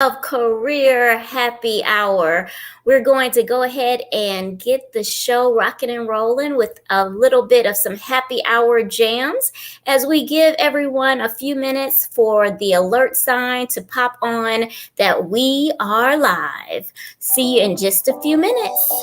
of Career Happy Hour. We're going to go ahead and get the show rocking and rolling with a little bit of some happy hour jams as we give everyone a few minutes for the alert sign to pop on that we are live. See you in just a few minutes.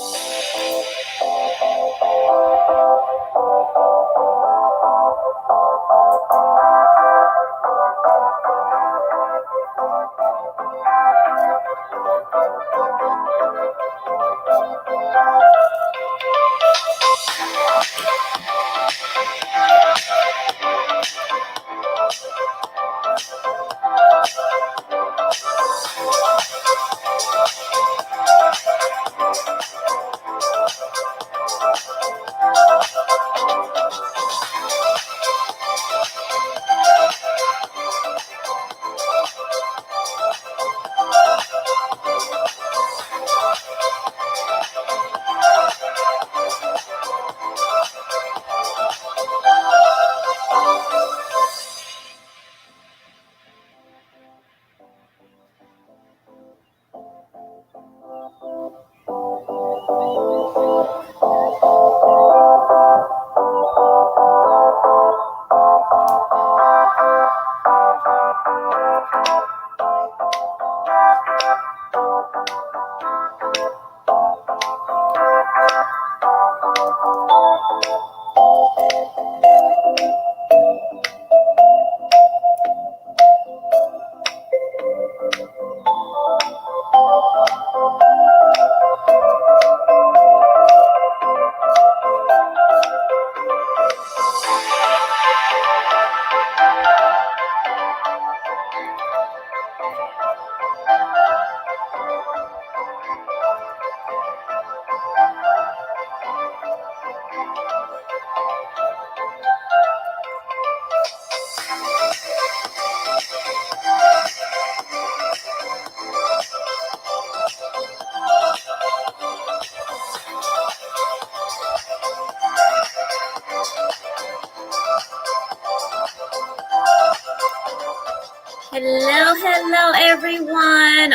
Hello, everyone.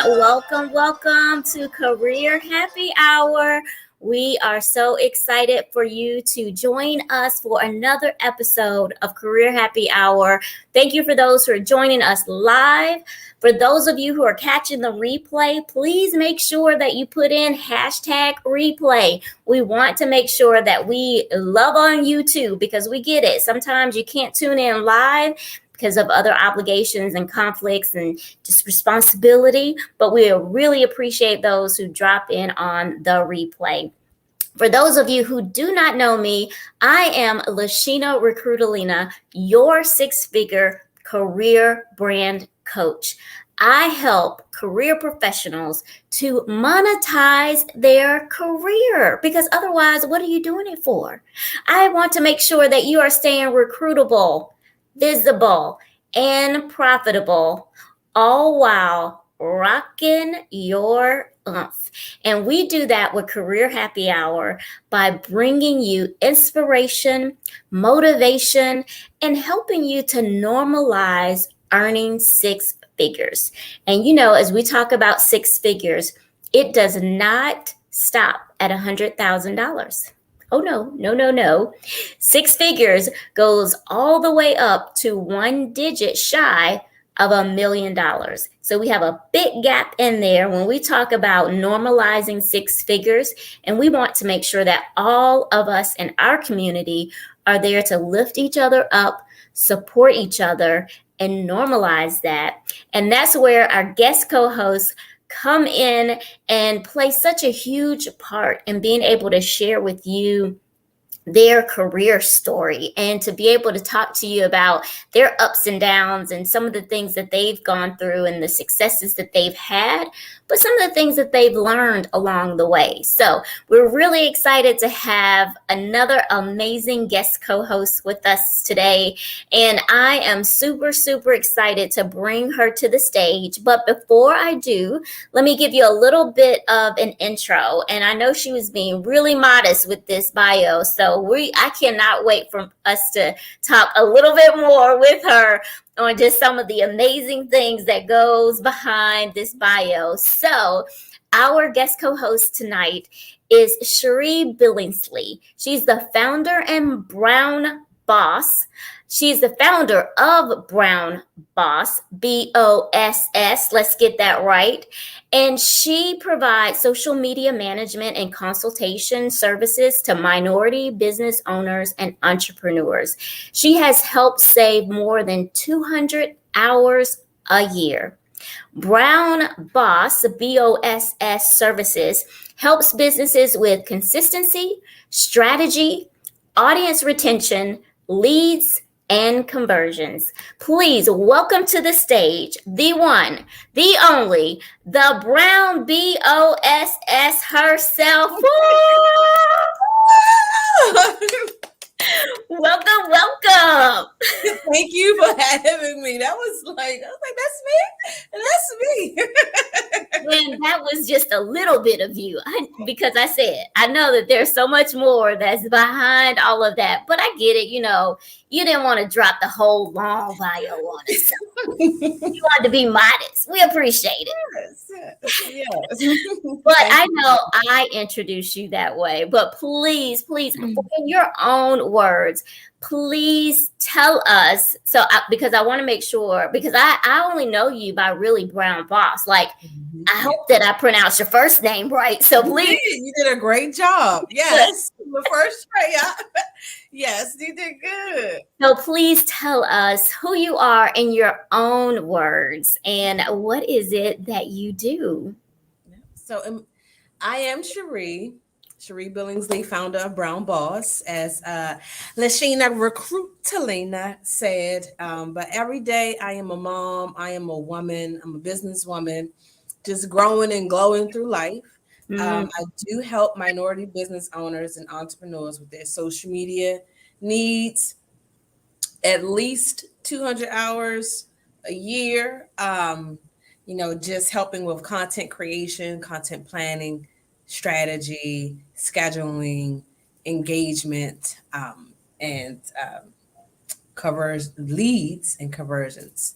Welcome to Career Happy Hour. We are so excited for you to join us for another episode of Career Happy Hour. Thank you for those who are joining us live. For those of you who are catching the replay, please make sure that you put in hashtag replay. We want to make sure that we love on you too, because we get it. Sometimes you can't tune in live because of other obligations and conflicts and just responsibility. But we really appreciate those who drop in on the replay. For those of you who do not know me, I am Lashina Recruitalina, your six-figure career brand coach. I help career professionals to monetize their career, because otherwise, what are you doing it for? I want to make sure that you are staying recruitable, visible, and profitable, all while rocking your oomph. And we do that with Career Happy Hour by bringing you inspiration, motivation, and helping you to normalize earning six figures. And as we talk about six figures, it does not stop at $100,000. Oh, no. Six figures goes all the way up to one digit shy of $1 million. So we have a big gap in there when we talk about normalizing six figures. And we want to make sure that all of us in our community are there to lift each other up, support each other, and normalize that. And that's where our guest co-hosts come in and play such a huge part in being able to share with you their career story and to be able to talk to you about their ups and downs and some of the things that they've gone through and the successes that they've had, but some of the things that they've learned along the way. So we're really excited to have another amazing guest co-host with us today. And I am super, super excited to bring her to the stage. But before I do, let me give you a little bit of an intro. And I know she was being really modest with this bio. So So I cannot wait for us to talk a little bit more with her on just some of the amazing things that goes behind this bio. So our guest co-host tonight is Sherie Billingsley. She's the founder and Brown Boss. She's the founder of Brown Boss, BOSS. Let's get that right. And she provides social media management and consultation services to minority business owners and entrepreneurs. She has helped save more than 200 hours a year. Brown Boss, BOSS services, helps businesses with consistency, strategy, audience retention, leads, and conversions. Please welcome to the stage the one, the only, the Brown BOSS herself. Welcome, welcome. Thank you for having me. That was like, I was like, that's me. And that was just a little bit of you, because I said, I know that there's so much more that's behind all of that, but I get it. You know, you didn't want to drop the whole long bio on us. You wanted to be modest. We appreciate it. Yes. But I know I introduced you that way, but please, in your own words, please tell us. So, because I want to make sure, because I only know you by really Brown Boss. Like, I hope that I pronounced your first name right. So please. You did a great job. Yes. The first try. Yes, you did good. So please tell us who you are in your own words and what is it that you do? So I am Sherie Billingsley, founder of Brown Boss, as Lashina Recruitalina said. But every day I am a mom, I am a woman, I'm a businesswoman, just growing and glowing through life. I do help minority business owners and entrepreneurs with their social media needs, at least 200 hours a year. Just helping with content creation, content planning, strategy, scheduling, engagement, and covers leads and conversions.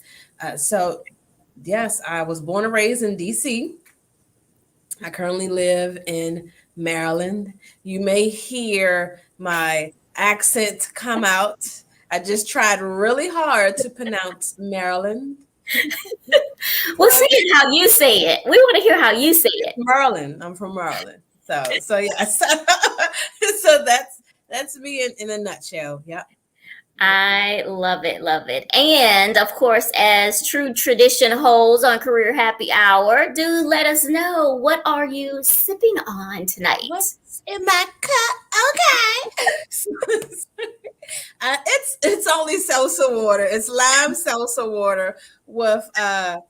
So yes, I was born and raised in DC. I currently live in Maryland. You may hear my accent come out. I just tried really hard to pronounce Maryland. We'll see how you say it. We want to hear how you say it. Maryland. I'm from Maryland. So yes. So that's me in a nutshell. Yeah. I love it. And of course, as true tradition holds on Career Happy Hour, do let us know, what are you sipping on tonight? What's in my cup? Okay. It's only salsa water. It's lime salsa water with a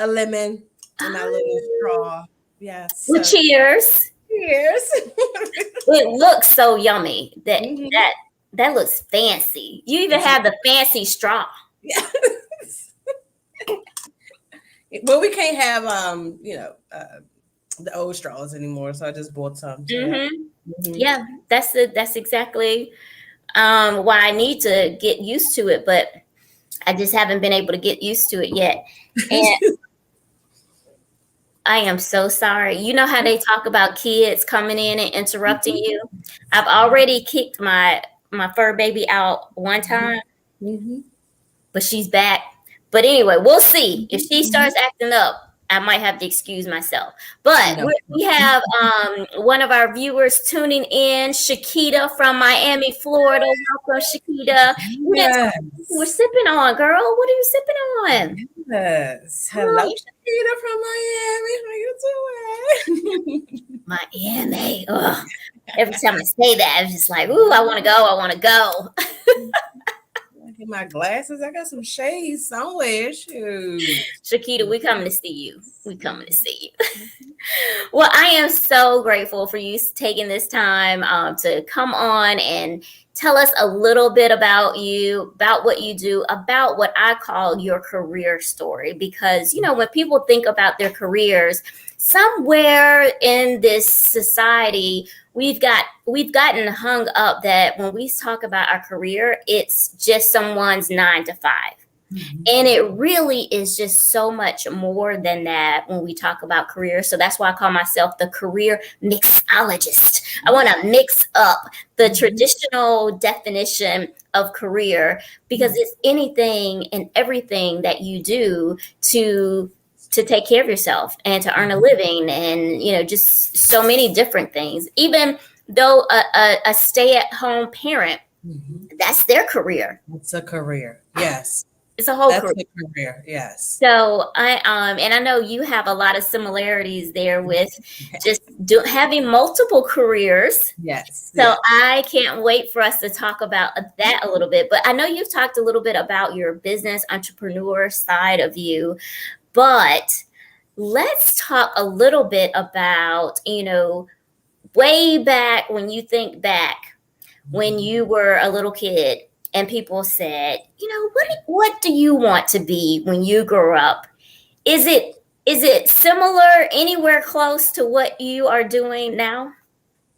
lemon and a little straw. Yes. Well, cheers. Cheers. It looks so yummy. That looks fancy. You even have the fancy straw. Yes. Well, we can't have the old straws anymore, so I just bought some. Yeah, that's exactly why I need to get used to it, but I just haven't been able to get used to it yet. And I am so sorry. You know how they talk about kids coming in and interrupting you? I've already kicked my fur baby out one time, but she's back. But anyway, we'll see. If she starts acting up, I might have to excuse myself. But we have one of our viewers tuning in, Shakita from Miami, Florida. Welcome, Shakita. Yes. We're sipping on, girl. What are you sipping on? Yes. Hello, Shakita from Miami. How you doing? Miami. Ugh. Every time I say that, I'm just like, ooh, I want to go. Get my glasses. I got some shades somewhere. Shoot. Shakita, we coming to see you. Well, I am so grateful for you taking this time to come on and tell us a little bit about you, about what you do, about what I call your career story. Because, when people think about their careers, somewhere in this society, we've gotten hung up that when we talk about our career, it's just someone's 9 to 5. And it really is just so much more than that when we talk about career. So that's why I call myself the career mixologist. I want to mix up the traditional definition of career, because it's anything and everything that you do to take care of yourself and to earn a living, and just so many different things. Even though a stay-at-home parent, that's their career. It's a career. Yes. It's a whole That's career. a career. Yes. So and I know you have a lot of similarities there with just having multiple careers. Yes. So Yes. I can't wait for us to talk about that a little bit. But I know you've talked a little bit about your business entrepreneur side of you, but let's talk a little bit about, way back, when you think back, when you were a little kid and people said, what do you want to be when you grow up? Is it similar, anywhere close to what you are doing now?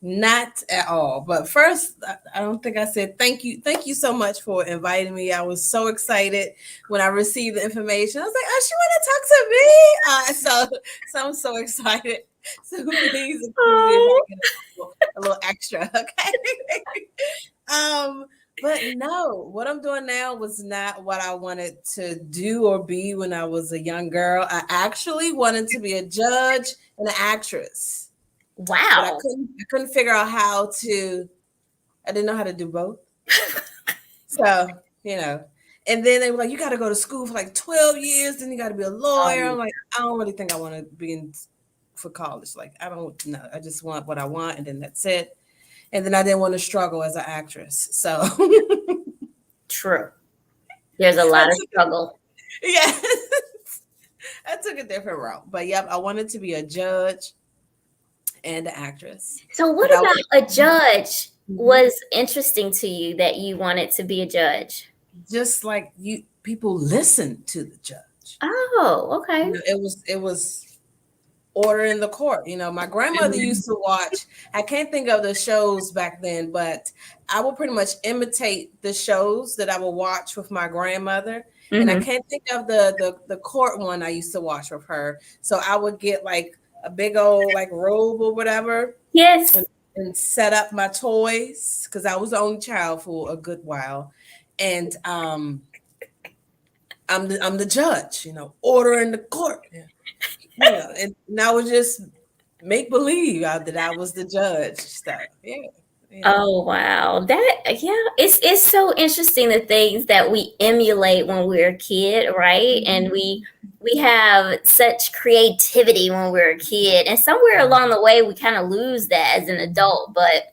Not at all. But first, I don't think I said thank you. Thank you so much for inviting me. I was so excited when I received the information. I was like, oh, she want to talk to me. So I'm so excited. So please excuse me if I get a little extra. Okay. But no, what I'm doing now was not what I wanted to do or be when I was a young girl. I actually wanted to be a judge and an actress. But I Wow. couldn't figure out how to. I didn't know how to do both. So, and then they were like, you got to go to school for like 12 years, then you got to be a lawyer. I'm like, I don't really think I want to be in for college. Like, I don't know. I just want what I want, and then that's it. And then I didn't want to struggle as an actress. So True. There's a lot of struggle. yeah, I took a different route. But yep, I wanted to be a judge and an actress. So what But about a judge was interesting to you that you wanted to be a judge? just like people listen to the judge. Oh, okay. It was order in the court. My grandmother used to watch. I can't think of the shows back then, but I will pretty much imitate the shows that I would watch with my grandmother. And I can't think of the court one I used to watch with her. So I would get like a big old like robe or whatever. Yes. And set up my toys because I was the only child for a good while. And I'm the judge, order in the court. And I would just make believe that I was the judge stuff. Yeah. Oh wow. It's so interesting, the things that we emulate when we're a kid, right? And we have such creativity when we're a kid. And somewhere along the way we kind of lose that as an adult, but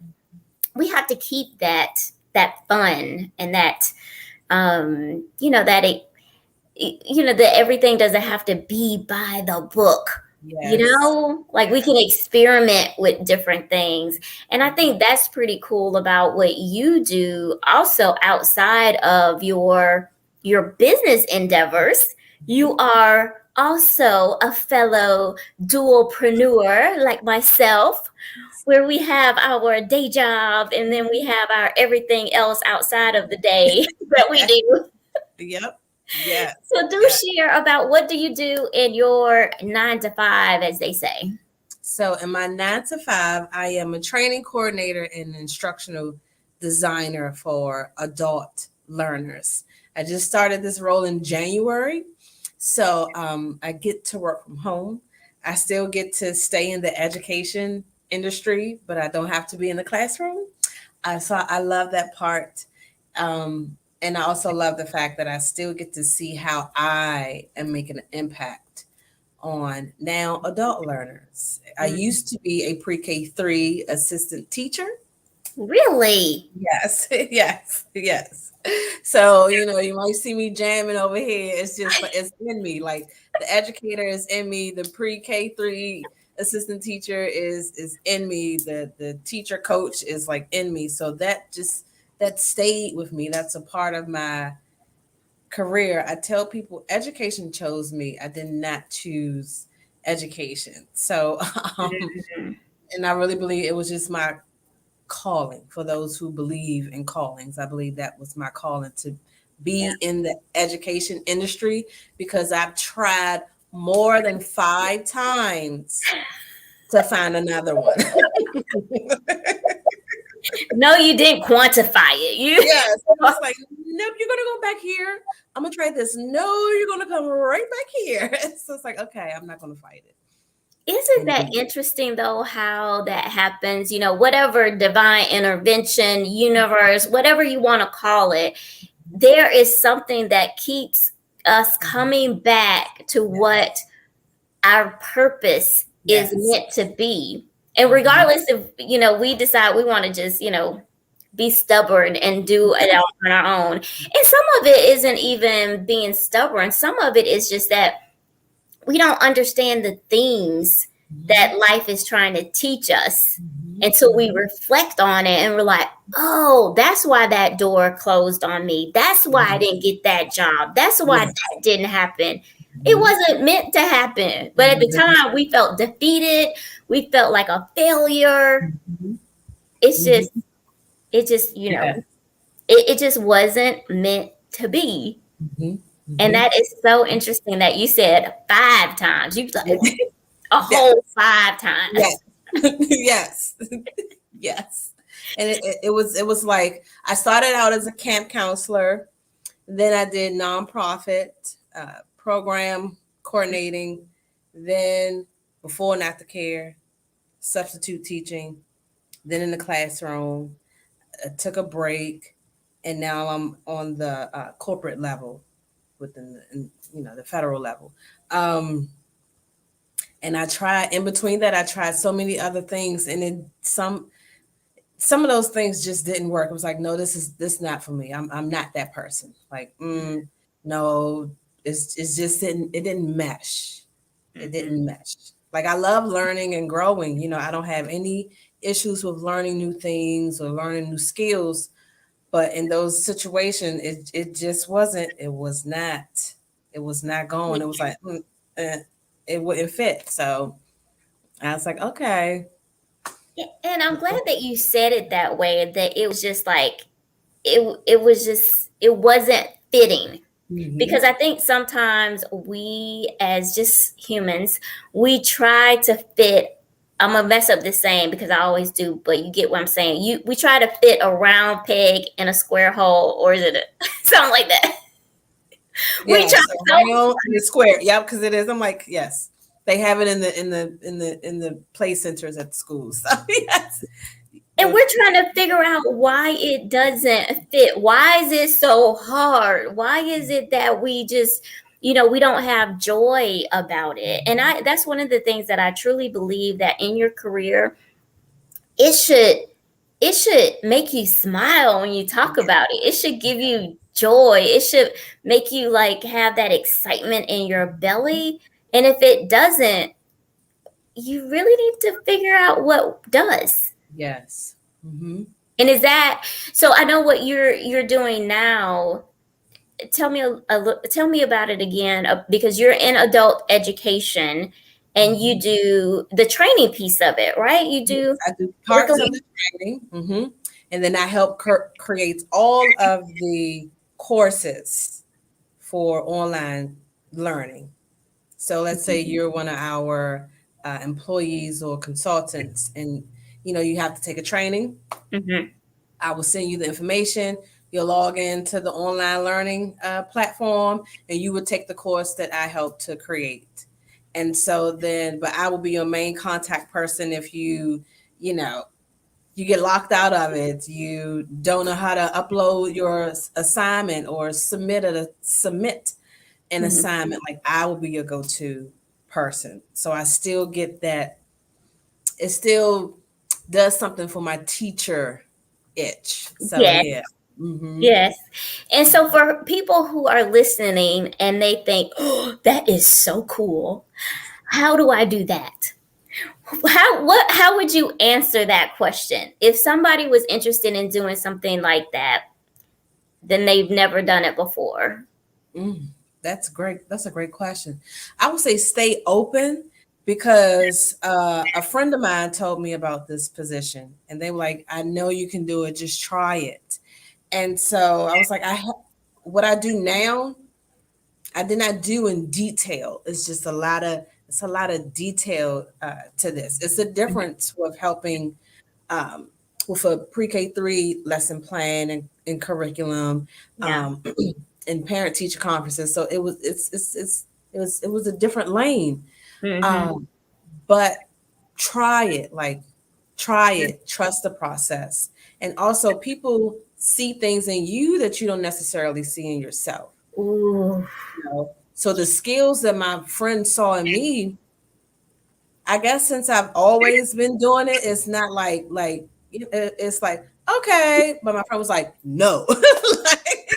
we have to keep that fun, and that that that everything doesn't have to be by the book. Yes. Like we can experiment with different things. And I think that's pretty cool about what you do also outside of your business endeavors. You are also a fellow dualpreneur like myself, where we have our day job and then we have our everything else outside of the day that we do. Yep. Yeah. So do share about, what do you do in your 9 to 5, as they say? So in my 9 to 5, I am a training coordinator and instructional designer for adult learners. I just started this role in January. So I get to work from home. I still get to stay in the education industry, but I don't have to be in the classroom. So I love that part. And I also love the fact that I still get to see how I am making an impact on now adult learners. I used to be a pre-K 3 assistant teacher. Really? Yes, yes. So, you might see me jamming over here. It's just, it's in me. Like the educator is in me. The pre-K 3 assistant teacher is in me. The teacher coach is like in me. So that just that stayed with me. That's a part of my career. I tell people education chose me. I did not choose education. So, um, Mhm. and I really believe it was just my calling. For those who believe in callings, I believe that was my calling to Yeah. be in the education industry, because I've tried more than 5 times to find another one. No, you didn't quantify it. You Yes, it was like, nope, you're gonna go back here. I'm gonna try this. No, you're gonna come right back here. So it's like, okay, I'm not gonna fight it. Isn't And that then, interesting though how that happens? Whatever divine intervention, universe, whatever you want to call it, there is something that keeps us coming back to what our purpose is yes. meant to be. And Mhm. regardless if, we decide we want to just, be stubborn and do it out on our own. And some of it isn't even being stubborn. Some of it is just that we don't understand the things that Mhm. life is trying to teach us Mhm. until we Mhm. reflect on it and we're like, oh, that's why that door closed on me. That's why I Mhm. didn't get that job. That's why Yes. that didn't happen. It Mhm. wasn't meant to happen. But It at the wasn't. time, we felt defeated. We felt like a failure. Mhm. It's just, Mhm. it just, Yeah. it just wasn't meant to be. Mhm. And Mhm. that is so interesting that you said 5 times. You like a Yes. whole 5 times. Yes. Yes. Yes. And it was like I started out as a camp counselor. Then I did nonprofit program coordinating. Then before and after care, substitute teaching. Then in the classroom, I took a break, and now I'm on the corporate level within the federal level. Um, and I tried in between that. I tried so many other things, and then some of those things just didn't work. It was like, no, this not for me. I'm not that person. Like, no, it's just it didn't mesh. It Mhm. didn't mesh. Like I love learning and growing. I don't have any issues with learning new things or learning new skills. But in those situations, it just wasn't. It was not. It was not going. It was like it wouldn't fit. So I was like, okay. And I'm glad that you said it that way, that it was just like, it wasn't fitting. Hmm. Because I think sometimes we, as just humans, we try to fit. I'm gonna mess up this saying because I always do, but you get what I'm saying. We try to fit a round peg in a square hole, or is it something like that? We try Yes, so, around in the square. Yep, because it is. I'm like, yes, they have it in the play centers at the schools. So yes, and the we're trying to figure out why it doesn't fit. Why is it so hard? Why is it that we just, we don't have joy about it? And that's one of the things that I truly believe, that in your career, it should it should make you smile when you talk about it. It should give you joy. It should make you like have that excitement in your belly. And if it doesn't, you really need to figure out what does. yes. Hmm. And is that so? I know what you're doing now. Tell me tell me about it again, because you're in adult education and you do the training piece of it, right? You Yes, do I do parts of curriculum. the training, and then I help create all of the courses for online learning. So let's say you're one of our employees or consultants, and you have to take a training. Hmm. I will send you the information. You'll log into the online learning platform, and you would take the course that I helped to create. And so then, but I will be your main contact person if you know, you get locked out of it, you don't know how to upload your assignment or submit an Hmm. assignment. Like I will be your go-to person. So I still get that. It still does something for my teacher itch. So Yes, yeah. Hmm. yes. And so for people who are listening and they think, oh, that is so cool. How do I do that? How would you answer that question? If somebody was interested in doing something like that, then they've never done it before. Mm, that's great. That's a great question. I would say stay open because a friend of mine told me about this position, and they were like, "I know you can do it. Just try it." And so I was like, what I do now, I did not do in detail. It's just a lot of detail to this. It's a difference with helping um, with a pre-K 3 lesson plan and curriculum, Yeah. um, and parent teacher conferences. So it was a different lane. Mm-hmm. Um, but try it, like try it, trust the process. And also people see things in you that you don't necessarily see in yourself. Ooh. You know? So the skills that my friend saw in me, I guess since I've always been doing it, it's not like it's like okay, but my friend was like, no, like,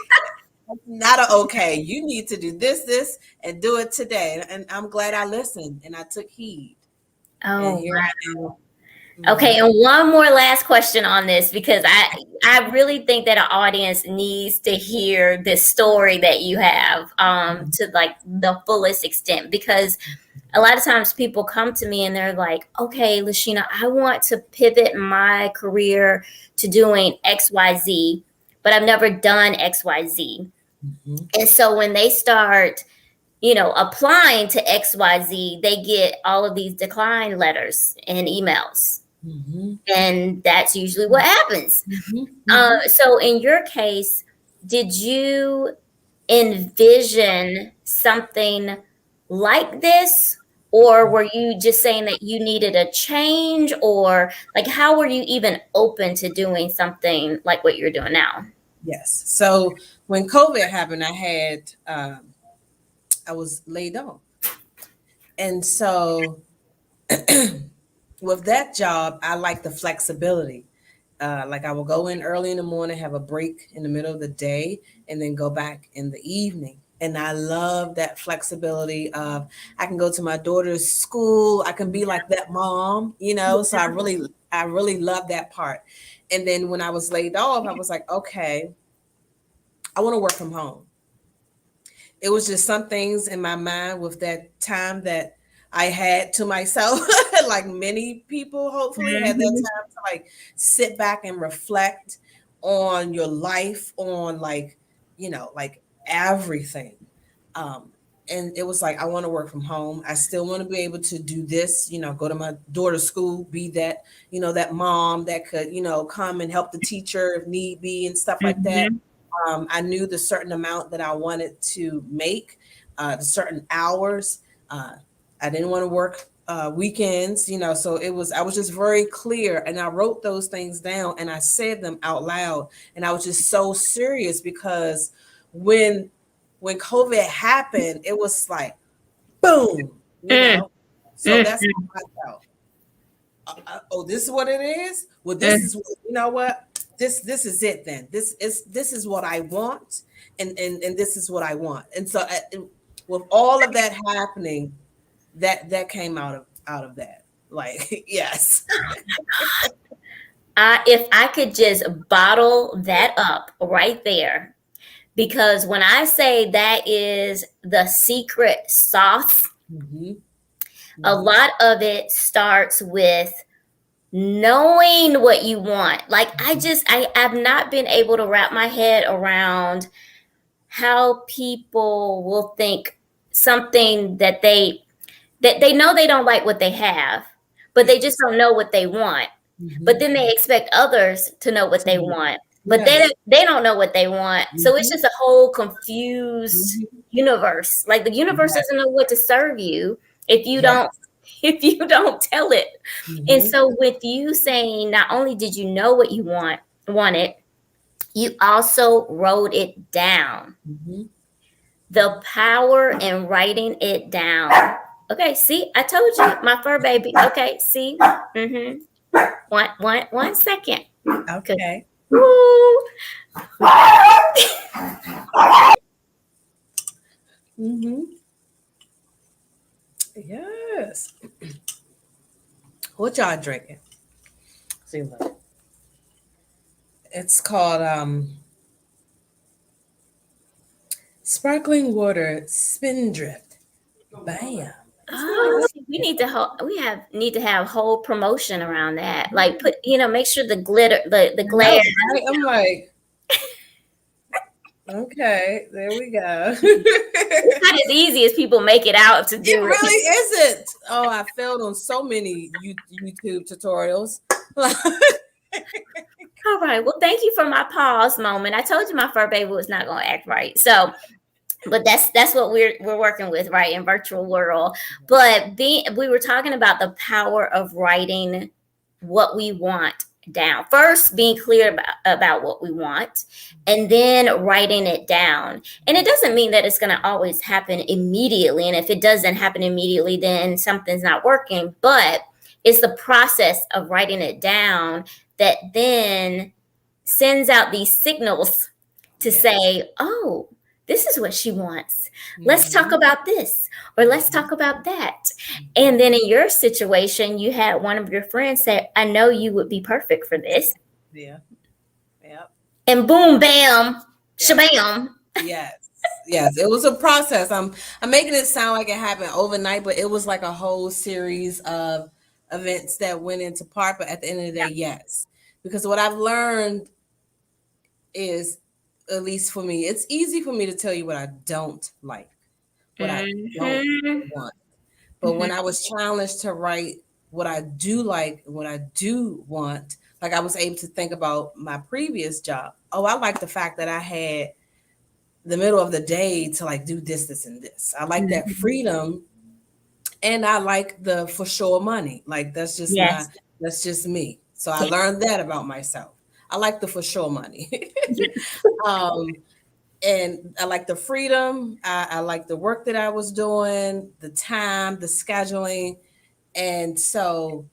not a okay. You need to do this, and do it today. And I'm glad I listened and I took heed. And Oh, here I am. okay, Mhm. and one more last question on this because I really think that an audience needs to hear this story that you have to like the fullest extent because a lot of times people come to me and they're like, "Okay, Lashina, I want to pivot my career to doing XYZ, but I've never done XYZ." Mhm. And so when they start applying to XYZ, they get all of these decline letters and emails, Mhm. and that's usually what happens. Mhm. Mhm. So in your case, did you envision something like this? Or were you just saying that you needed a change? Or like, how were you even open to doing something like what you're doing now? Yes. So when COVID happened, I was laid off, and so with that job, I like the flexibility. Like I will go in early in the morning, have a break in the middle of the day, and then go back in the evening. And I love that flexibility of I can go to my daughter's school. I can be like that mom, you know. So I really love that part. And then when I was laid off, I was like, okay, I want to work from home. It was just some things in my mind with that time that I had to myself, like many people hopefully had that Mhm. time to like sit back and reflect on your life, on like, like everything. Um, and it was like, I want to work from home. I still want to be able to do this, go to my daughter's school, be that, that mom that could, come and help the teacher if need be and stuff like that. Mhm. I knew the certain amount that I wanted to make, the certain hours. Uh, I didn't want to work weekends, so I was just very clear and I wrote those things down and I said them out loud. And I was just so serious because when when COVID happened, it was like boom. So Mm, that's how I felt. Oh, this is what it is. Well, this mm. is you know what this is it. Then this is what I want, and this is what I want. And so, with all of that happening, that came out of that. Like yes. If I could just bottle that up right there, because when I say that is the secret sauce, Hmm. a Hmm. lot of it starts with knowing what you want. Like I've not been able to wrap my head around how people will think something that they know they don't like what they have, but they just Yes. don't know what they want. But Hmm. then they expect others to know what they want, but Yes. they don't know what they want. So it's Hmm. just a whole confused Hmm. universe. Like the universe Yes. doesn't know what to serve you if you don't Yes. if you don't tell it. And Hmm. so with you saying not only did you know what you wanted, you also wrote it down. Hmm. The power in writing it down. Okay, see, I told you, my fur baby. Okay, see. Mm-hmm. One second. Cause Okay. woo, Hmm. Yes. What y'all drinking? See, look. It's called sparkling water spindrift. Bam. It's really Oh, good. see, we need to have whole promotion around that. Like put, make sure the glitter, the I know, glare. right? I'm like, okay, there we go. It's not as easy as people make it out to It do it. really isn't. Oh, I failed on so many YouTube tutorials. All right. Well, thank you for my pause moment. I told you my fur baby was not going to act right. So, but that's what we're working with, right, in virtual world. But we were talking about the power of writing what we want down. First, being clear about what we want, and then writing it down. And it doesn't mean that it's going to always happen immediately. And if it doesn't happen immediately, then something's not working. But it's the process of writing it down that then sends out these signals to Yes. say, oh, this is what she wants. Let's talk Mhm. about this, or let's talk about that. And then in your situation, you had one of your friends say, I know you would be perfect for this. Yeah. Yep. And boom, bam, Yep. shabam. Yes. Yes. It was a process. I'm making it sound like it happened overnight, but it was like a whole series of events that went into part. But at the end of the day, yes. Because what I've learned is, at least for me, it's easy for me to tell you what I don't like, what I don't Mm-hmm. want. But when I was challenged to write what I do like, what I do want, like I was able to think about my previous job. Oh, I like the fact that I had the middle of the day to like do this, this, and this. I like that Mm-hmm. freedom, and I like the for sure money. Like Yes. that's just me. So I learned that about myself. I like the for sure money. um, and I like the freedom. I like the work that I was doing, the time, the scheduling. And so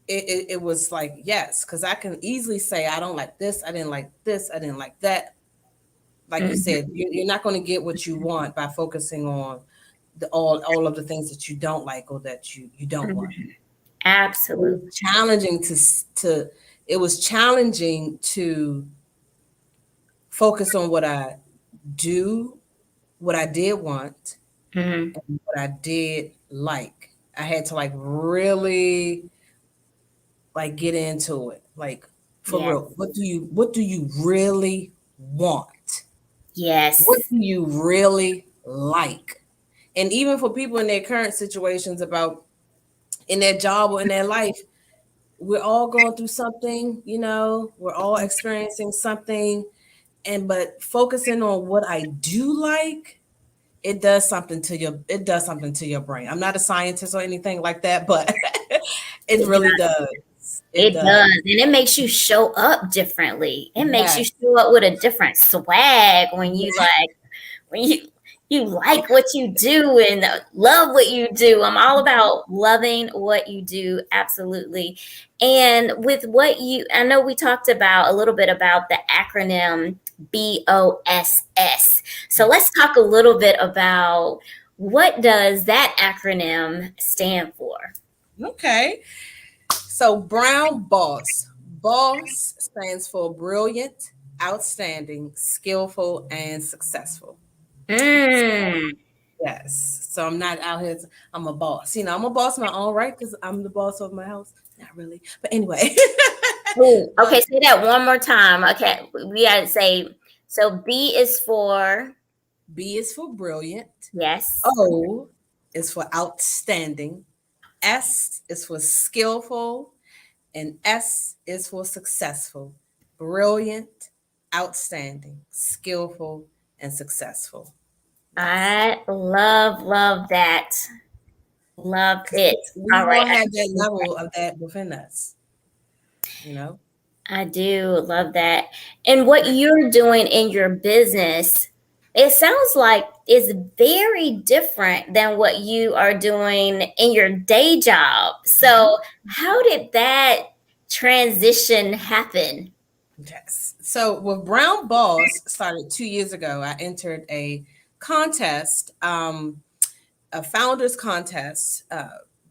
it was like, yes, because I can easily say, I don't like this, I didn't like this, I didn't like that. Like you Mm-hmm. said, you're not going to get what you want by focusing on all of the things that you don't like or that you don't want. Mm-hmm. It was Absolutely. challenging to it was challenging to focus on what I do, what I did want, Mm-hmm. and what I did like. I had to like really like get into it. Like for Yes. real, what do you really want? What Yes. do you really like? And even for people in their current situations about in their job or in their life, we're all going through something, we're all experiencing something. And but focusing on what I do like, it does something to your brain. I'm not a scientist or anything like that, but it really does. It It does. does. And it makes you show up differently. It makes you Yes. show up with a different swag when you like what you do and love what you do. I'm all about loving what you do, absolutely. And with I know we talked about a little bit about the acronym BOSS. So let's talk a little bit about what does that acronym stand for? Okay. So Brown Boss. Boss stands for brilliant, outstanding, skillful, and successful. Mm. Yes. So I'm not out here. I'm a boss. I'm a boss in my own right because I'm the boss of my house. Not really, but anyway. Ooh, But okay, say that one more time. Okay, we gotta say, so B is for B is for brilliant. yes. O is for outstanding. S is for skillful. And S is for successful. Brilliant, outstanding, skillful, and successful. Yes. I love that. Love Because it. we All right. all have that level of that within us, you know? I do love that. And what you're doing in your business, it sounds like is very different than what you are doing in your day job. So, how did that transition happen? Yes. So with Brown Boss started 2 years ago, I entered a contest, a founders contest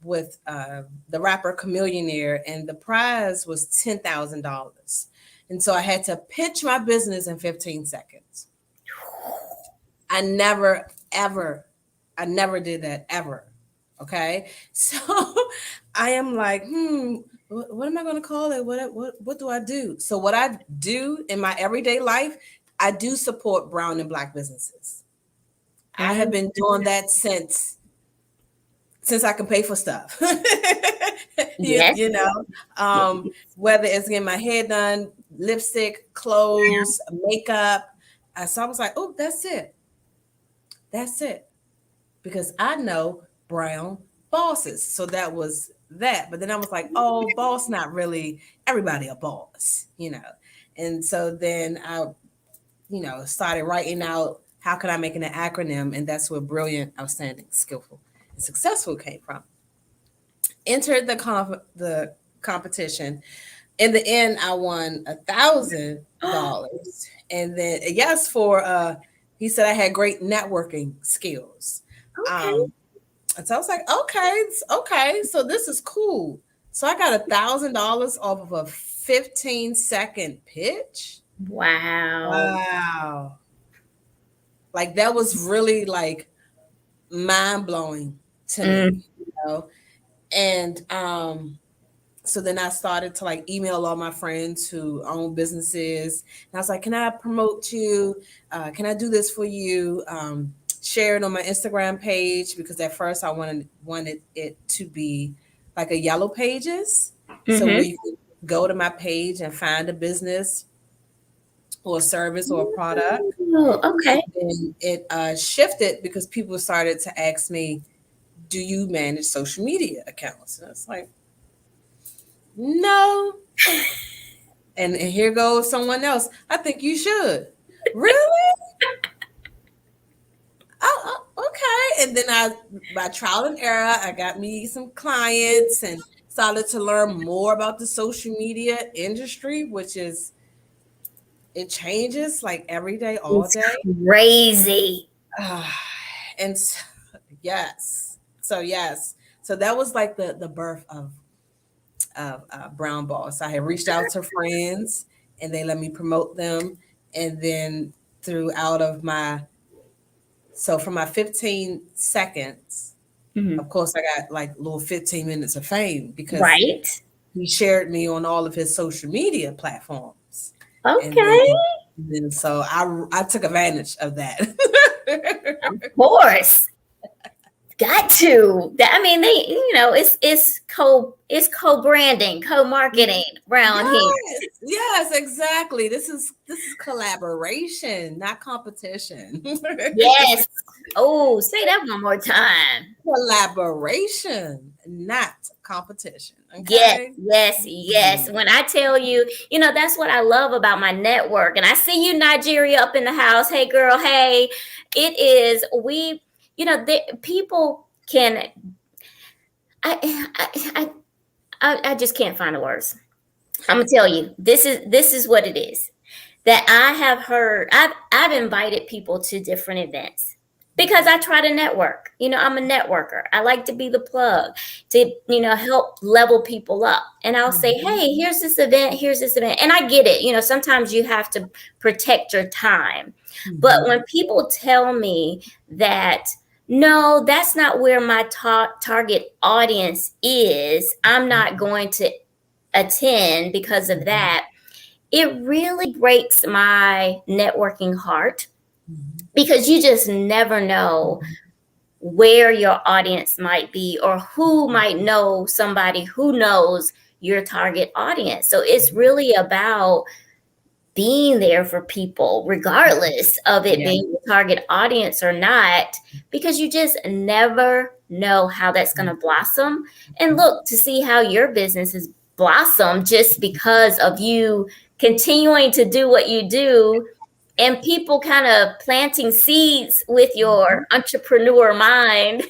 with the rapper Chameleonaire, and the prize was $10,000. And so I had to pitch my business in 15 seconds. I never, ever, I never did that ever. Okay. So I am like, what am I going to call it? What do I do? So what I do in my everyday life, I do support brown and black businesses. I have been doing that since I can pay for stuff. Yes. You know, whether it's getting my hair done, lipstick, clothes, makeup. So I was like, oh, that's it. That's it. Because I know brown bosses. So that was that. But then I was like, oh, boss, not really everybody a boss, you know. And so then I, started writing out how could I make an acronym, and that's where brilliant, outstanding, skillful, and successful came from. Entered the competition. In the end, I won $1,000, and then yes, for he said I had great networking skills. Okay. And so I was like, okay, so this is cool. So I got $1,000 off of a 15-second pitch. Wow. Wow. Like that was really like mind blowing to Mm. me, you know. And so then I started to like email all my friends who own businesses. And I was like, can I promote you? Can I do this for you? Share it on my Instagram page, because at first I wanted it to be like a yellow pages. So where Mm-hmm. you can go to my page and find a business or a service or a product. Oh, okay. And it shifted because people started to ask me, do you manage social media accounts? And it's like, no. And here goes someone else. I think you should. Really? Okay. And then by trial and error, I got me some clients and started to learn more about the social media industry, which is, it changes like every day, all It's day. crazy. And yes. So yes. So that was like the birth of Brown Boss. I had reached out to friends and they let me promote them. And then throughout of so from my 15 seconds, Mhm. of course, I got like little 15 minutes of fame because Right. he shared me on all of his social media platforms. And Okay. then so I took advantage of that. Of course. Got to. I mean, it's co-branding, co-marketing around here. Yes, exactly. This is collaboration, not competition. Yes. Oh, say that one more time. Collaboration, not competition. Yes, Okay. yes, yes. When I tell you, that's what I love about my network. And I see you, Nigeria, up in the house. Hey, girl. Hey, it is people can. I just can't find the words. I'm gonna tell you. This is what it is that I have heard. I've invited people to different events because I try to network. I'm a networker. I like to be the plug to help level people up. And I'll say, Mhm. hey, here's this event, and I get it. Sometimes you have to protect your time, but Mhm. when people tell me that. No, that's not where my target audience is. I'm not going to attend because of that. It really breaks my networking heart Mhm. because you just never know where your audience might be or who might know somebody who knows your target audience. So it's really about being there for people, regardless of it Yeah. being your target audience or not, because you just never know how that's going to blossom. And look to see how your business has blossomed just because of you continuing to do what you do and people kind of planting seeds with your entrepreneur mind.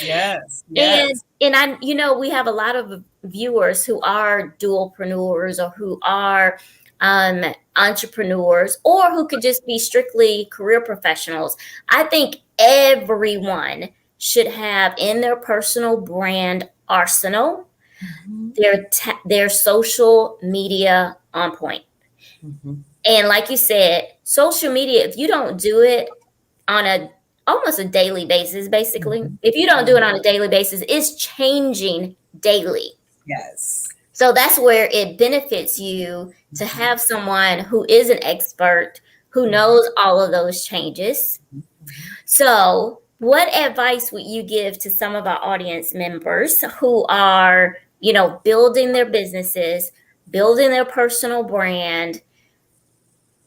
Yes. And Yes. we have a lot of viewers who are dualpreneurs or who are entrepreneurs or who could just be strictly career professionals. I think everyone should have in their personal brand arsenal Mhm. their social media on point. Mhm. And like you said, social media, if you don't do it on a almost a daily basis, basically, Mhm. if you don't do it Mhm. on a daily basis, it's changing daily. Yes. So that's where it benefits you to Mhm. have someone who is an expert who Mhm. knows all of those changes. Mhm. So, what advice would you give to some of our audience members who are, building their businesses, building their personal brand?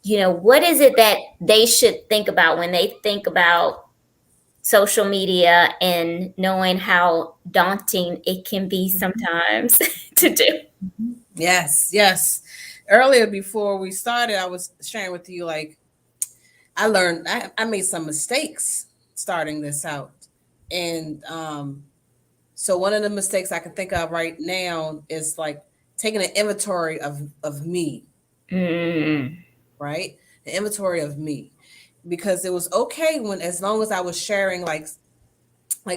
What is it that they should think about when they think about social media and knowing how daunting it can be Mhm. sometimes to do? Mhm. Yes, yes. Earlier before we started, I was sharing with you like I made some mistakes starting this out. And so one of the mistakes I can think of right now is like taking an inventory of me, Mm, right? An inventory of me. Because it was okay when as long as I was sharing like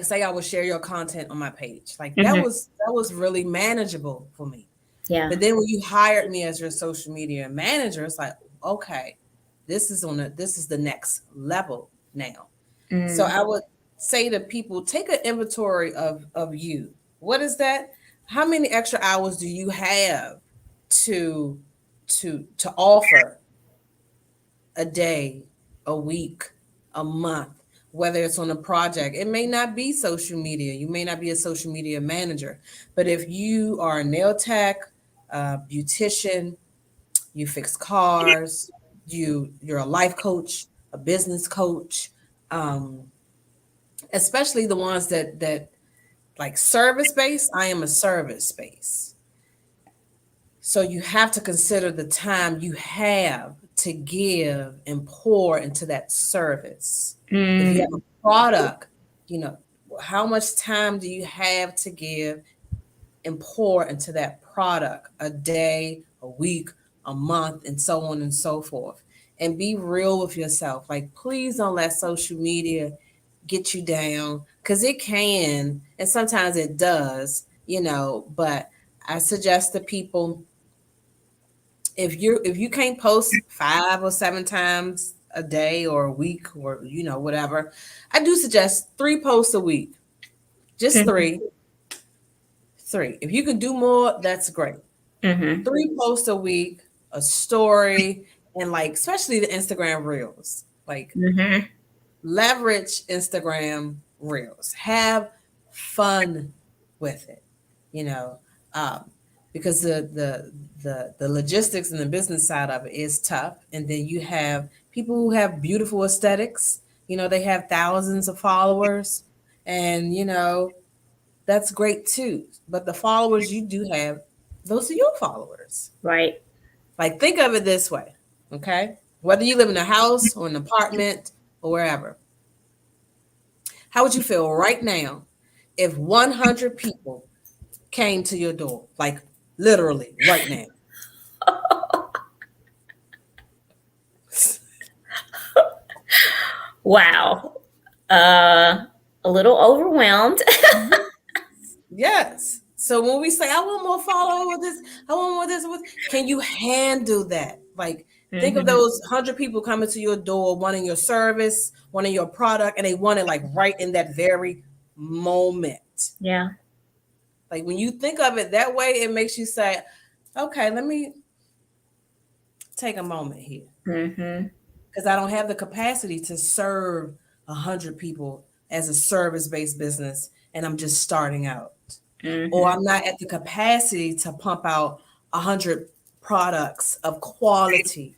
say I would share your content on my page. Like mhm. that was really manageable for me. Yeah. But then when you hired me as your social media manager, it's like, okay, this is the next level now. So Mm, I would say to people, take an inventory of you. What is that? How many extra hours do you have to to offer a day, a week, a month, whether it's on a project? It may not be social media. You may not be a social media manager, but if you are a nail tech, beautician, you fix cars, you're a life coach, a business coach, um, especially the ones that like service based. I am a service based. So you have to consider the time you have to give and pour into that service. If you have mm, a product, you know, how much time do you have to give and pour into that product a day, a week, a month, and so on and so forth. And be real with yourself. Like, please don't let social media get you down because it can, and sometimes it does, but I suggest to people if you can't post 5 or 7 times a day or a week or whatever, I do suggest 3 posts a week. Just mhm, three. If you can do more, that's great. mhm, 3 posts a week, a story, and like especially the Instagram reels. Like mhm. leverage Instagram reels. Have fun with it, you know, um, because the logistics and the business side of it is tough. And then you have people who have beautiful aesthetics. They have thousands of followers, and that's great too. But the followers you do have, those are your followers. Right. Like, think of it this way, okay? Whether you live in a house or an apartment or wherever, how would you feel right now if 100 people came to your door? Like, literally, right now. Wow. A little overwhelmed. Yes. So when we say, I want more follow with this, I want more this, can you handle that? Like, think of Mhm. those 100 people coming to your door, wanting your service, wanting your product, and they want it like right in that very moment. Yeah. Like, when you think of it that way, it makes you say, okay, let me take a moment here Mhm. because I don't have the capacity to serve 100 people as a service-based business, and I'm just starting out. Or Mhm. I'm not at the capacity to pump out 100 products of quality,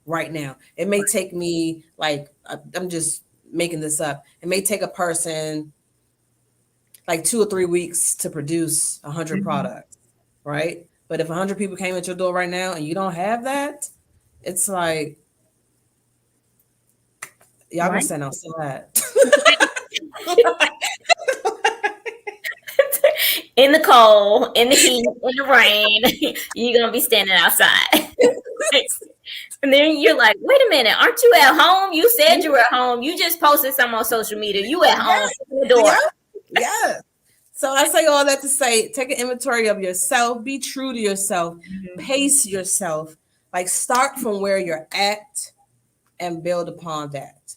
right now. It may take me like I'm just making this up. It may take a person like 2 or 3 weeks to produce 100 Mhm. products, right? But if 100 people came at your door right now and you don't have that, it's like y'all gonna Right. stand outside. In the cold, in the heat, in the rain, you're gonna be standing outside. And then you're like, wait a minute, aren't you at home? You said you were at home. You just posted something on social media. You at home. Open the Yeah, door. yeah. So I say all that to say, take an inventory of yourself, be true to yourself, pace yourself, like start from where you're at and build upon that.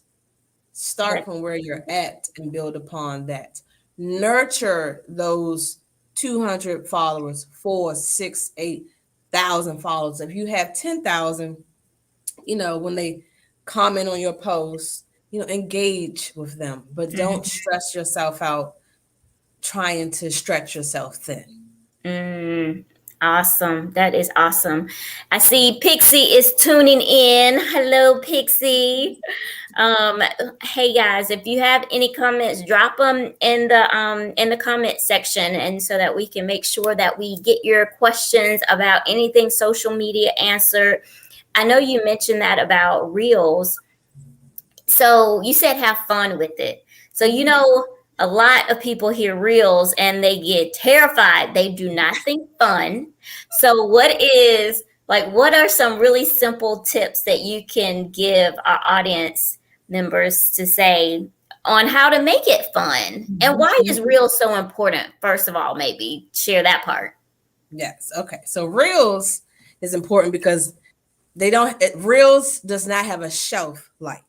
Start That- from where you're at and build upon that. Nurture those 200 followers, 4, 6, 8,000 followers. If you have 10,000, when they comment on your posts, engage with them, but don't Mhm. stress yourself out trying to stretch yourself thin. Mm, awesome. That is awesome. I see Pixie is tuning in. Hello, Pixie. Um, hey guys, if you have any comments, drop them in the comment section, and so that we can make sure that we get your questions about anything social media answered. I know you mentioned that about reels. So you said have fun with it. So a lot of people hear reels and they get terrified. They do not think fun. So what are some really simple tips that you can give our audience members to say on how to make it fun? And why is reels so important? First of all, maybe share that part. Yes. Okay. So Reels is important because Reels does not have a shelf life.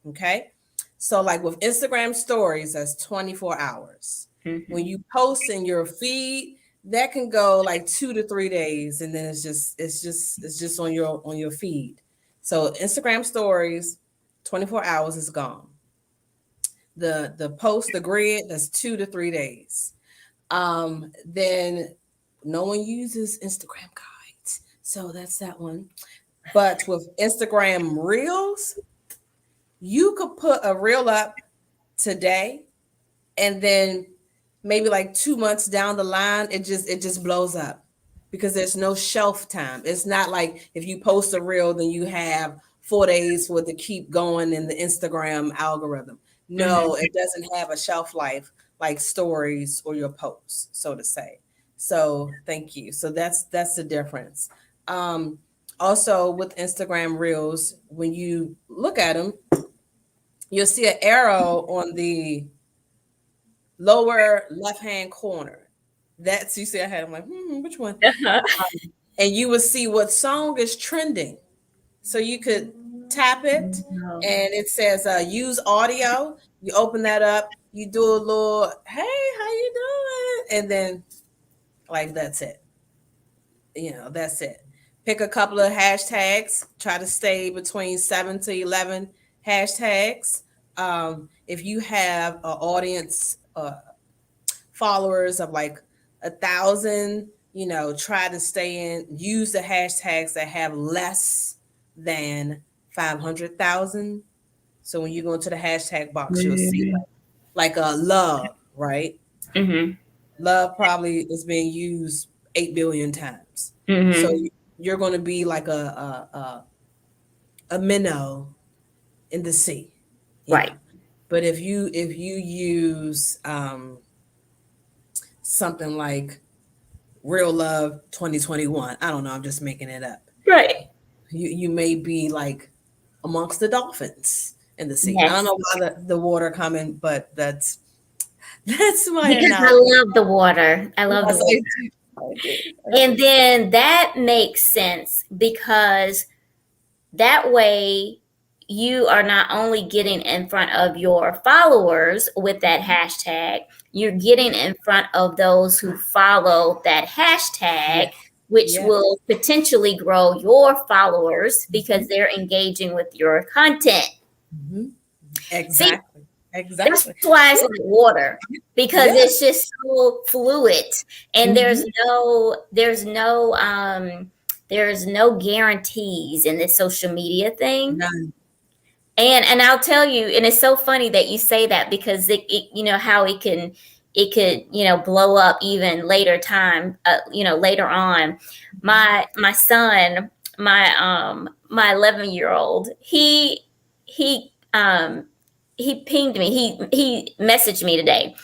Okay. So like with Instagram stories, that's 24 hours. When Mm-hmm. you post in your feed, that can go like 2 to 3 days, and then it's just on your feed. So Instagram stories, 24 hours is gone. The post, the grid, that's 2 to 3 days. Then no one uses Instagram guides. So that's that one. But with Instagram Reels, you could put a reel up today, and then maybe like 2 months down the line, it just blows up because there's no shelf time. It's not like if you post a reel, then you have 4 days for it to keep going in the Instagram algorithm. Mm-hmm. No, it doesn't have a shelf life like stories or your posts, so to say. So thank you. So that's the difference. Um, Also with Instagram reels, when you look at them, you'll see an arrow on the lower left hand corner. That's you see I had. I'm like, which one? And you will see what song is trending. So you could tap it, Oh, and it says use audio. You open that up, you do a little, hey, how you doing? And then like that's it. That's it. Pick a couple of hashtags. Try to stay between 7 to 11 hashtags. If you have an audience followers of like 1,000, try to stay in, use the hashtags that have less than 500,000. So when you go into the hashtag box, you'll see like a love, right? mm-hmm. Love probably is being used 8 billion times. So Mm-hmm. you're going to be like a minnow in the sea, you Right. know. But if you use something like Real Love 2021. I don't know. I'm just making it up. Right. You may be like amongst the dolphins in the sea. I don't Yes. know why the water coming, but that's my Because I analogy. love the water. I love the Yes, water. I do. I do. I And do. then that makes sense because that way you are not only getting in front of your followers with that hashtag, you're getting in front of those who follow that hashtag, Yes. which Yes. will potentially grow your followers because Mhm. they're engaging with your content. Mhm. See, Exactly. that's Exactly. why it's like water because Yeah. it's just so fluid and Hmm. there's no guarantees in this social media thing. None. And I'll tell you, and it's so funny that you say that because how it could blow up even later time, later on. My son, my 11-year-old, he he pinged me. He messaged me today,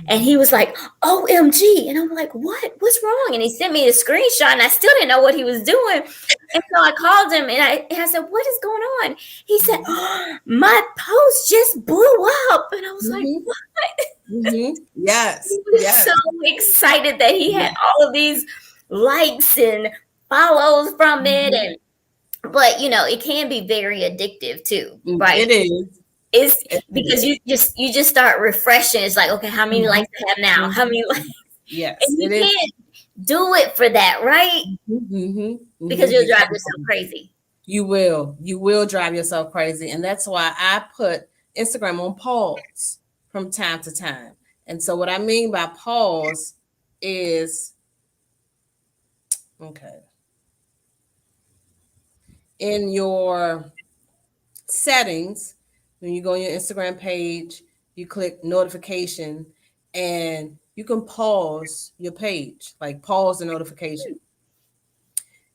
and he was like, "OMG!" And I'm like, "What? What's wrong?" And he sent me a screenshot, and I still didn't know what he was doing. And so I called him, and I said, "What is going on?" He said, "Oh, my post just blew up," and I was like, Mm-hmm. "What?" Mm-hmm. He Yes. was Yes. so excited that he had Yes. all of these likes and follows from it, Mhm. and but it can be very addictive too, right? It is. It's It because is. you just start refreshing. It's like, okay, how many Mhm. likes I have now? How many likes? Mhm. Yes, And you it is. can't do it for that, right? Mhm. Because Mhm. you'll You drive can. yourself crazy. You will. You will drive yourself crazy, and that's why I put Instagram on pause from time to time. And so, what I mean by pause is, okay, in your settings, when you go on your Instagram page, you click notification, and you can pause your page, like pause the notification.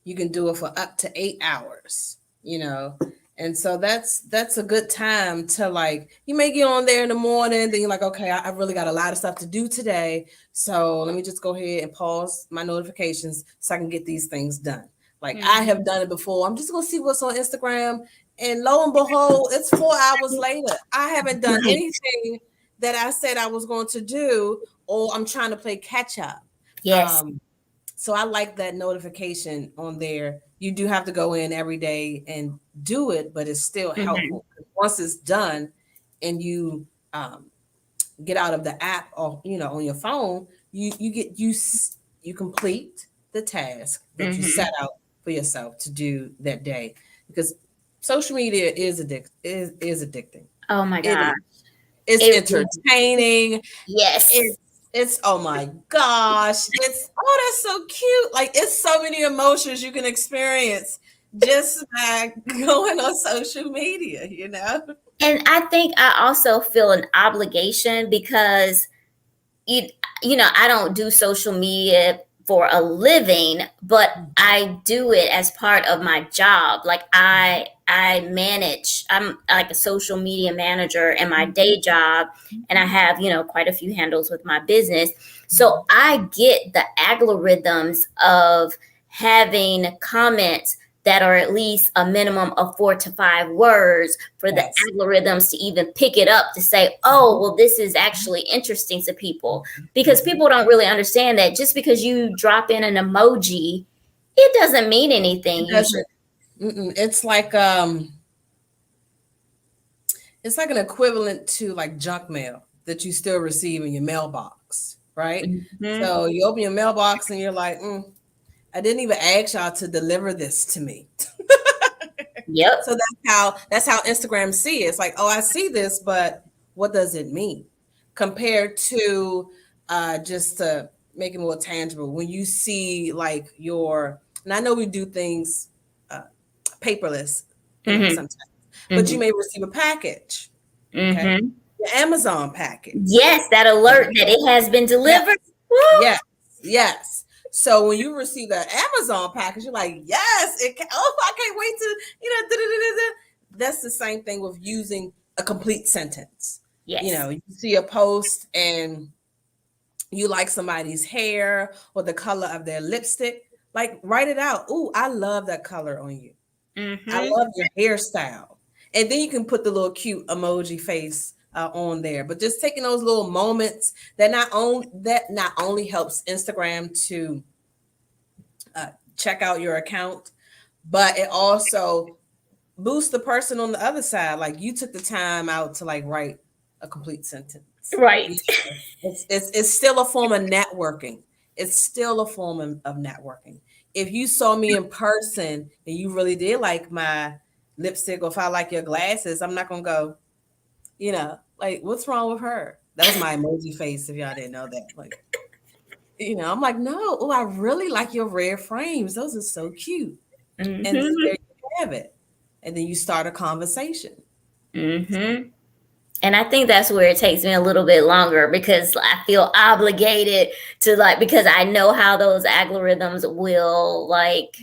You can do it for up to 8 hours, you know. And so that's a good time to, like, you may get on there in the morning, then you're like, okay, I really got a lot of stuff to do today, so let me just go ahead and pause my notifications so I can get these things done. Like, I Mhm. have done it before. I'm just gonna see what's on Instagram, and lo and behold, it's 4 hours later. I haven't done Right. anything that I said I was going to do, or I'm trying to play catch up. Yes. um so I like that notification on there. You do have to go in every day and do it, but it's still Mhm. helpful. Once it's done and you um, get out of the app, or on your phone, you complete the task that you set Mhm. out for yourself to do that day, because social media is addicting. Oh my It is. God. It's It entertaining. yes. It's oh my gosh. It's oh, that's so cute. Like, it's so many emotions you can experience just by going on social media. And I think I also feel an obligation because you I don't do social media for a living, but I do it as part of my job. Like I manage. I'm like a social media manager in my day job, and I have, quite a few handles with my business. So I get the algorithms of having comments that are at least a minimum of 4 to 5 words for the Yes. algorithms to even pick it up to say, oh, well, this is actually interesting to people. Because people don't really understand that just because you drop in an emoji, it doesn't mean anything It usually. doesn't. It's like an equivalent to, like, junk mail that you still receive in your mailbox, right? Hmm. So you open your mailbox and you're like, I didn't even ask y'all to deliver this to me. Yep. So that's how Instagram see it. It's like, oh, I see this, but what does it mean? Compared to just to make it more tangible. When you see, like, and I know we do things uh, paperless, Hmm. sometimes, but you Hmm. may receive a package, okay? Hmm. Your Amazon package. Yes, that alert that it has been Yes, delivered. Woo! yes, yes. So when you receive that Amazon package, you're like, yes, I can't wait to. That's the same thing with using a complete sentence. Yes. You see a post and you like somebody's hair or the color of their lipstick, like, write it out. Ooh, I love that color on you. I Hmm. love your hairstyle. And then you can put the little cute emoji face on there. But just taking those little moments that not only helps Instagram to check out your account, but it also boosts the person on the other side. Like, you took the time out to, like, write a complete sentence. Right. It's still a form of networking. It's still a form of networking. If you saw me in person and you really did like my lipstick, or if I like your glasses, I'm not gonna go, like, what's wrong with her? That was my emoji face, if y'all didn't know that. Like, I'm like, no, oh, I really like your red frames. Those are so cute. And then there Hmm. you have it. And then you start a conversation. Hmm. And I think that's where it takes me a little bit longer because I feel obligated to, like, because I know how those algorithms will, like,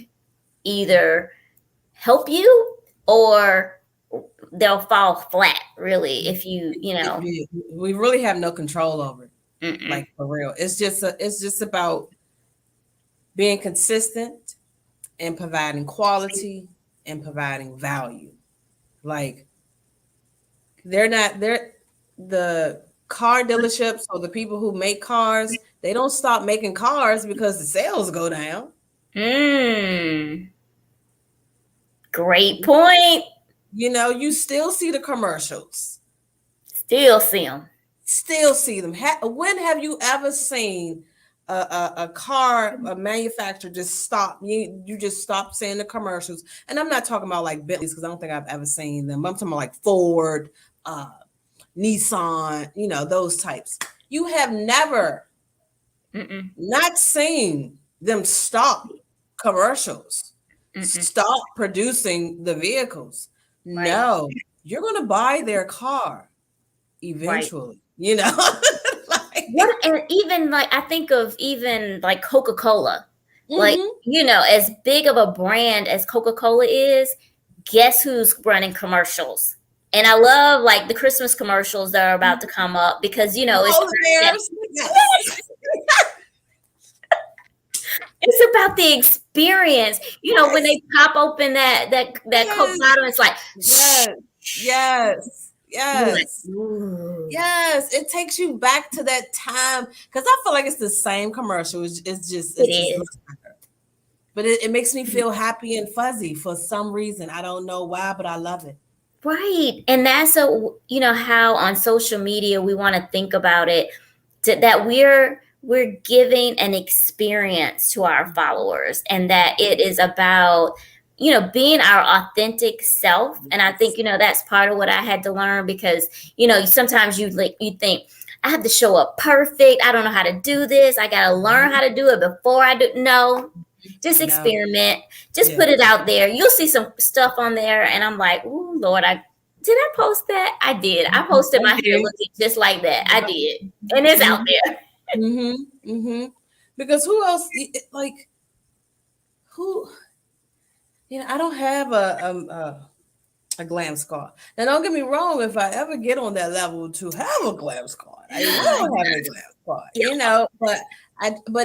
either help you or they'll fall flat, really, if you know. We really have no control over it. Mm-mm. Like for real. It's just about being consistent and providing quality and providing value. Like they're the car dealerships or the people who make cars, they don't stop making cars because the sales go down. Mm, great point. You know, you still see the commercials. Still see them. Still see them. When have you ever seen a car, a manufacturer just stop? You just stop seeing the commercials. And I'm not talking about like Bentleys because I don't think I've ever seen them. I'm talking about like Ford, uh, Nissan, you know, those types. You have never Mm-mm. not seen them stop commercials, Mm-mm. stop producing the vehicles. Right. No, you're going to buy their car Right. eventually, you know? What, Like, and even like I think of even like Coca-Cola. Like, mm-hmm. as big of a brand as Coca-Cola is, guess who's running commercials? And I love like the Christmas commercials that are about to come up because it's Polar that, bears, yes. it's about the experience. When Yes, they pop open that Coke yes, bottle, it's like yes, yes, you're like, yes. ooh, Yes, it takes you back to that time because I feel like it's the same commercial. it It's just is. but it makes me feel happy and fuzzy for some reason. I don't know why, but I love it. Right. And that's how on social media we want to think about it, that we're giving an experience to our followers, and that it is about being our authentic self. And I think that's part of what I had to learn, because sometimes you think I have to show up perfect. I don't know how to do this. I got to learn how to do it before I do. No, just No, experiment. Just yeah, put it out there. You'll see some stuff on there, and I'm like, "Ooh, Lord, I post that? I did. I posted I my hair did. looking just like that. I did, and it's out there." Mm-hmm. Mm-hmm. Because who else? Like who? You know, I don't have a glam squad. Now, don't get me wrong. If I ever get on that level to have a glam squad, I will have a glam squad. Yeah, You know, but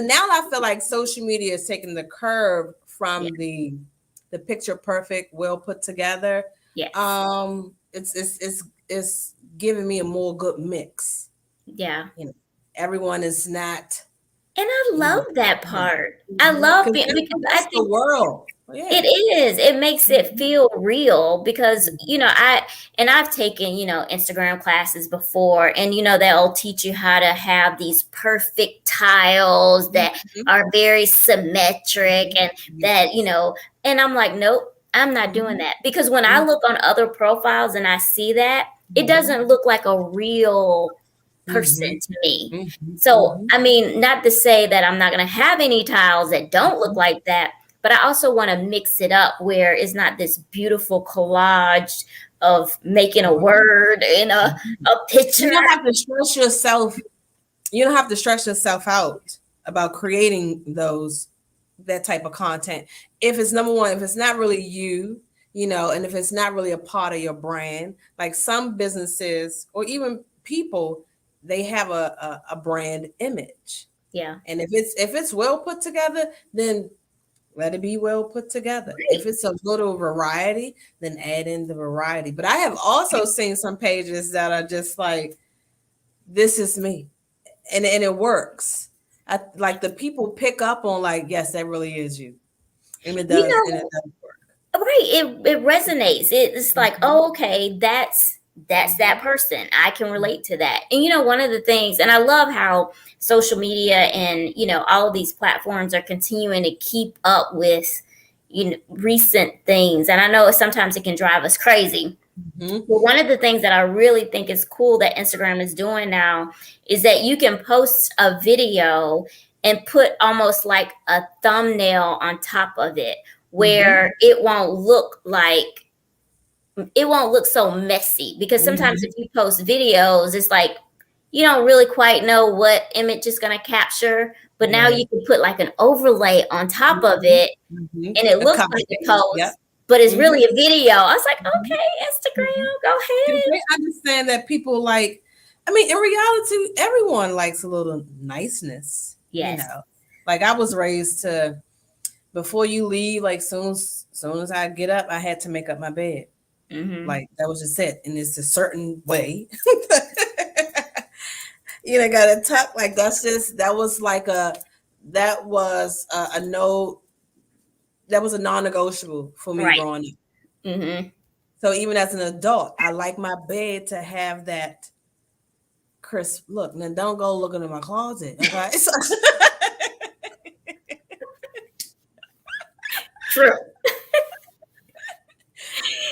now I feel like social media is taking the curve yeah, from the picture perfect, well put together. yes, It's giving me a more good mix. yeah. You know, everyone is not. And I You love know, that part. I love being, because I that's the think world. it Yeah. is. It makes it feel real, because I've taken Instagram classes before, and they'll teach you how to have these perfect tiles that Mhm. are very symmetric, and Mhm. that and I'm like, nope, I'm not doing Mhm. that, because when I look on other profiles and I see that, it Mhm. doesn't look like a real person Mhm. to me. Mhm. So, Mhm. I mean, not to say that I'm not going to have any tiles that don't look Mhm. like that, but I also want to mix it up where it's not this beautiful collage of making a word in a You picture. don't have to stress yourself. You don't have to stress yourself out about creating that type of content. If it's number one, if it's not really you, you know, and if it's not really a part of your brand, like some businesses or even people, they have a brand image. Yeah. And if it's well put together, then let it be well put together. If Right. it's a little variety, then add in the variety. But I have also seen some pages that are just like, this is me. And it works. Like the people pick up on like, yes, that really is you. You And it know, does work. right, it resonates. It's like, Mhm. oh, okay, that's that Mhm. person. I can relate to that. And one of the things, and I love how social media and all of these platforms are continuing to keep up with recent things. And I know sometimes it can drive us crazy. Mhm. But one of the things that I really think is cool that Instagram is doing now is that you can post a video and put almost like a thumbnail on top of it, Mhm. where it won't look so messy, because sometimes if Mhm. you post videos, it's like you don't really quite know what image is going to capture, but now you Right. can put like an overlay on top of Mhm. it, Mhm. and it A looks copy like a paste. Yep. post, but it's Mhm. really a video. I was like, Mhm. okay, Instagram, Mhm. go 'Cause ahead. they understand that people like, I mean, in reality, everyone likes a little niceness, you Yes. know. Like I was raised to, before you leave, like soon as I get up, I had to make up my bed. Mm-hmm. Like that was just it. And it's a certain way. Gotta tuck, like that's just, that was a no, that was a non-negotiable for me Right. growing up. Mm-hmm. So even as an adult, I like my bed to have that crisp look. Now don't go looking in my closet, okay? So, True.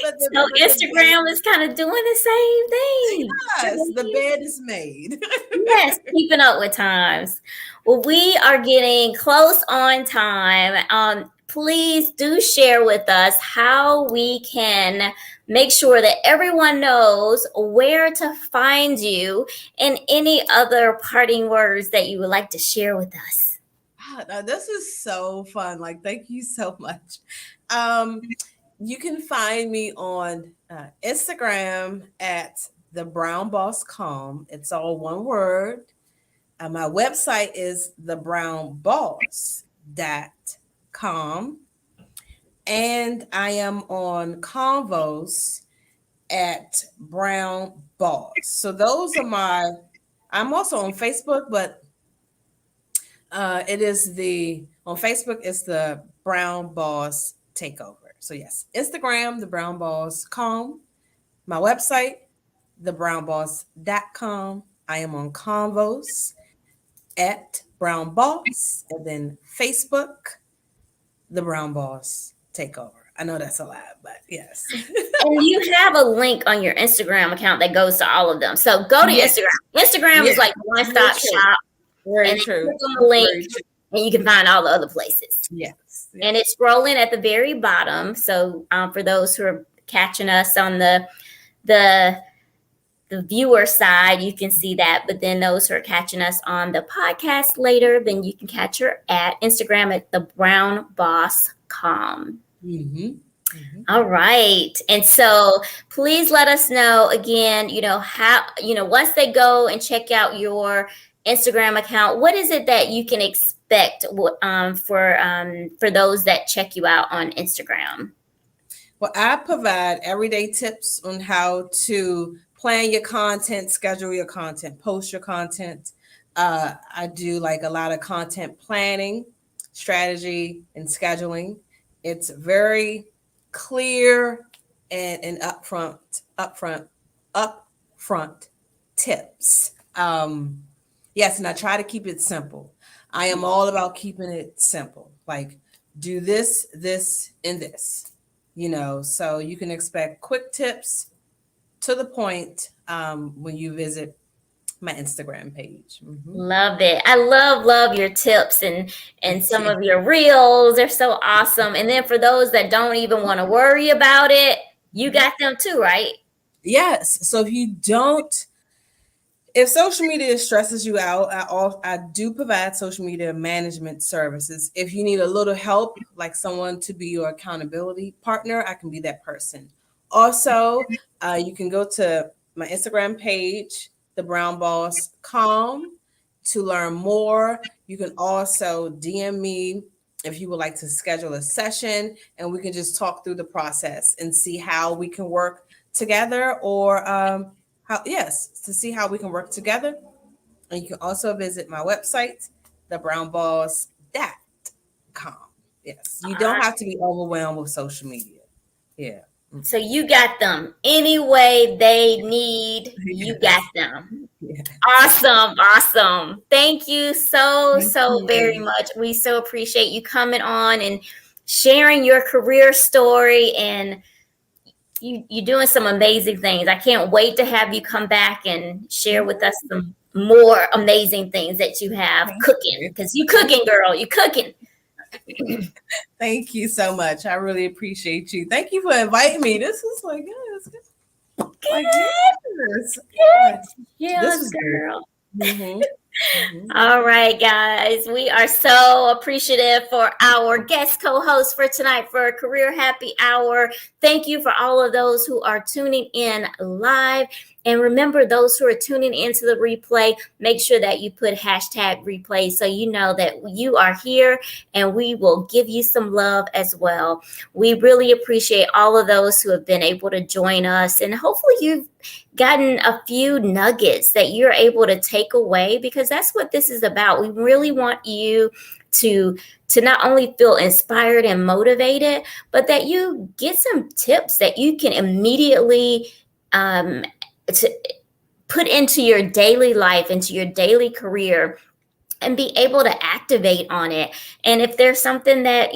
but So the bed, Instagram is kind of doing the same thing. yes, the bed is made. Yes, keeping up with times. Well, we are getting close on time. Please do share with us how we can make sure that everyone knows where to find you and any other parting words that you would like to share with us. Now, this is so fun. Like, thank you so much. Um, you can find me on Instagram at the Brown Boss Com. It's all one word. My website is thebrownboss.com. And I am on Convos at Brown Boss. So those are my, I'm also on Facebook, but it is on Facebook, it's the Brown Boss Takeover. So yes, Instagram, the Brown Boss Com, my website, thebrownboss.com. I am on Convos at Brown Boss, and then Facebook, the Brown Boss Takeover. I know that's a lot, but yes. And you have a link on your Instagram account that goes to all of them. So go to Yes. Instagram. Instagram is Yes. like the one Very stop true. shop, and Very then true. click on the link, Very true. and you can find all the other places. Yes. And Yes. it's scrolling at the very bottom. So for those who are catching us on the the viewer side, you can see that. But then those who are catching us on the podcast later, then you can catch her at Instagram at the Brown Boss Com. Mm-hmm. Mm-hmm. All right. And so please let us know again, how, once they go and check out your Instagram account, what is it that you can expect for those that check you out on Instagram? Well, I provide everyday tips on how to plan your content, schedule your content, post your content. I do like a lot of content planning, strategy, and scheduling. It's very clear and upfront tips. Yes, and I try to keep it simple. I am all about keeping it simple. Like do this, this, and this, so you can expect quick tips to the point when you visit my Instagram page. Mm-hmm. Love it. I love your tips and Thank some you. of your reels. They're so awesome. And then for those that don't even want to worry about it, you got them too, right? Yes. So if social media stresses you out, I do provide social media management services. If you need a little help, like someone to be your accountability partner, I can be that person. Also, you can go to my Instagram page, the Brown Boss Com, to learn more. You can also DM me if you would like to schedule a session, and we can just talk through the process and see how we can work together, or to see how we can work together. And you can also visit my website, thebrownboss.com. Yes, you don't have to be overwhelmed with social media. Yeah. So you got them any way they need. You got Yes. them. Yeah. Awesome. Thank you Thank so very you. much. We so appreciate you coming on and sharing your career story, and you doing some amazing things. I can't wait to have you come back and share with us some more amazing things that you have Thank cooking, you. because you cooking, girl. You cooking. Thank you so much. I really appreciate you. Thank you for inviting me. This is like, like, yes. Yes. This Yes, was good. girl. Mm-hmm. Mhm. All right, guys. We are so appreciative for our guest co host for tonight for Career Happy Hour. Thank you for all of those who are tuning in live. And remember, those who are tuning into the replay, make sure that you put hashtag replay so you know that you are here and we will give you some love as well. We really appreciate all of those who have been able to join us. And hopefully, you've gotten a few nuggets that you're able to take away because that's what this is about. We really want you to not only feel inspired and motivated, but that you get some tips that you can immediately um, to put into your daily life, into your daily career, and be able to activate on it. And if there's something that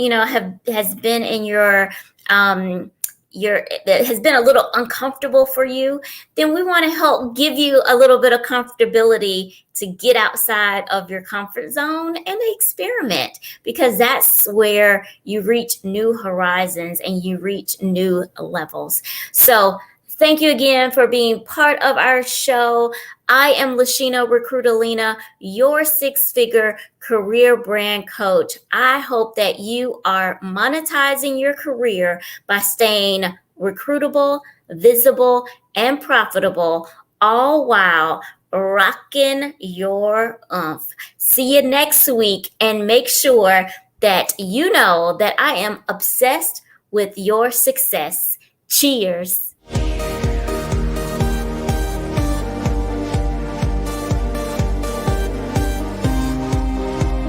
has been in um your that has been a little uncomfortable for you, then we want to help give you a little bit of comfortability to get outside of your comfort zone and experiment, because that's where you reach new horizons and you reach new levels. So thank you again for being part of our show. I am Lashina Recruitalina, your six-figure career brand coach. I hope that you are monetizing your career by staying recruitable, visible, and profitable, all while rocking your oomph. See you next week, and make sure that you know that I am obsessed with your success. Cheers.